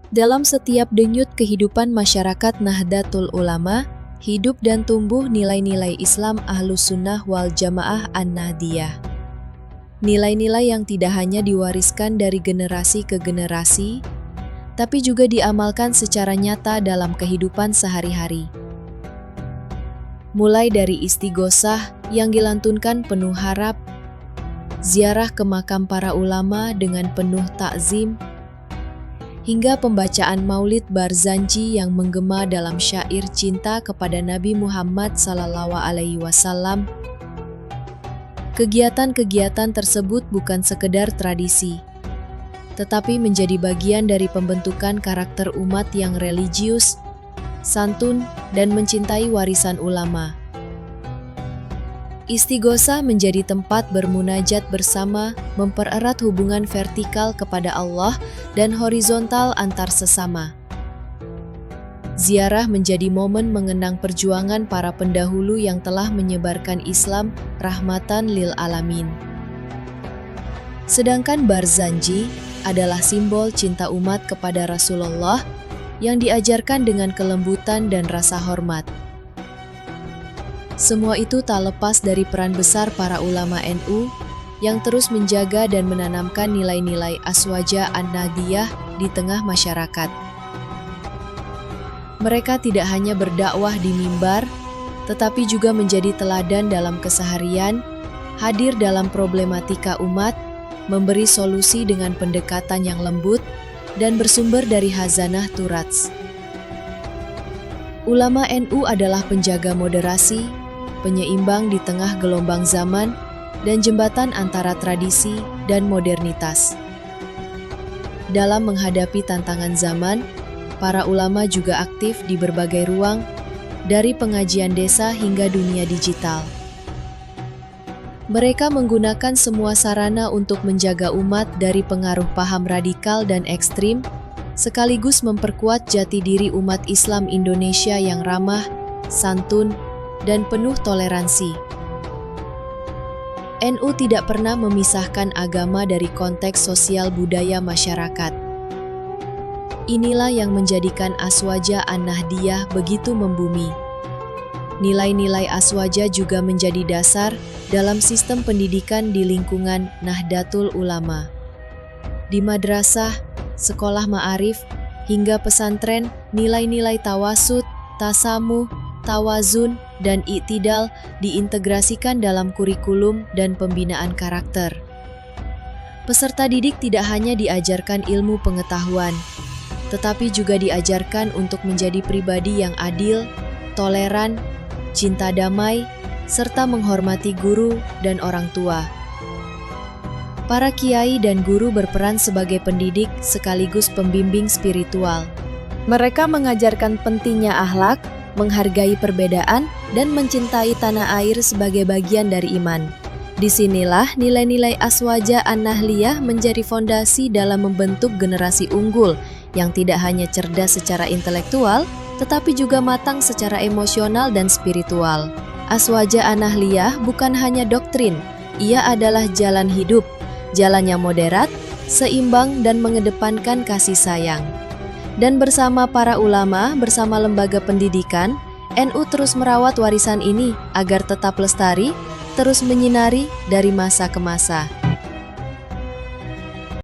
Dalam setiap denyut kehidupan masyarakat Nahdlatul Ulama, hidup dan tumbuh nilai-nilai Islam Ahlus Sunnah wal Jamaah An-Nahdiyah. Nilai-nilai yang tidak hanya diwariskan dari generasi ke generasi, tapi juga diamalkan secara nyata dalam kehidupan sehari-hari. Mulai dari istighosah yang dilantunkan penuh harap, ziarah ke makam para ulama dengan penuh takzim, hingga pembacaan Maulid Barzanji yang menggema dalam syair cinta kepada Nabi Muhammad SAW. Kegiatan-kegiatan tersebut bukan sekedar tradisi, tetapi menjadi bagian dari pembentukan karakter umat yang religius, santun, dan mencintai warisan ulama. Istighosah menjadi tempat bermunajat bersama, mempererat hubungan vertikal kepada Allah dan horizontal antar sesama. Ziarah menjadi momen mengenang perjuangan para pendahulu yang telah menyebarkan Islam rahmatan lil alamin. Sedangkan Barzanji adalah simbol cinta umat kepada Rasulullah yang diajarkan dengan kelembutan dan rasa hormat. Semua itu tak lepas dari peran besar para ulama NU yang terus menjaga dan menanamkan nilai-nilai Aswaja An-Nahdiyah di tengah masyarakat. Mereka tidak hanya berdakwah di mimbar, tetapi juga menjadi teladan dalam keseharian, hadir dalam problematika umat, memberi solusi dengan pendekatan yang lembut, dan bersumber dari Hazanah Turats. Ulama NU adalah penjaga moderasi, penyeimbang di tengah gelombang zaman, dan jembatan antara tradisi dan modernitas. Dalam menghadapi tantangan zaman, para ulama juga aktif di berbagai ruang, dari pengajian desa hingga dunia digital. Mereka menggunakan semua sarana untuk menjaga umat dari pengaruh paham radikal dan ekstrim, sekaligus memperkuat jati diri umat Islam Indonesia yang ramah, santun, dan penuh toleransi. NU tidak pernah memisahkan agama dari konteks sosial budaya masyarakat. Inilah yang menjadikan Aswaja An-Nahdiyah begitu membumi. Nilai-nilai Aswaja juga menjadi dasar dalam sistem pendidikan di lingkungan Nahdlatul Ulama. Di madrasah, sekolah ma'arif, hingga pesantren, nilai-nilai tawasud, tasamuh, tawazun, dan iktidal diintegrasikan dalam kurikulum dan pembinaan karakter. Peserta didik tidak hanya diajarkan ilmu pengetahuan, tetapi juga diajarkan untuk menjadi pribadi yang adil, toleran, cinta damai, serta menghormati guru dan orang tua. Para kiai dan guru berperan sebagai pendidik sekaligus pembimbing spiritual. Mereka mengajarkan pentingnya akhlak, menghargai perbedaan, dan mencintai tanah air sebagai bagian dari iman. Disinilah nilai-nilai Aswaja An-Nahdiyah menjadi fondasi dalam membentuk generasi unggul yang tidak hanya cerdas secara intelektual, tetapi juga matang secara emosional dan spiritual. Aswaja An-Nahdiyah bukan hanya doktrin, ia adalah jalan hidup, jalan yang moderat, seimbang, dan mengedepankan kasih sayang. Dan bersama para ulama, bersama lembaga pendidikan, NU terus merawat warisan ini agar tetap lestari, terus menyinari dari masa ke masa.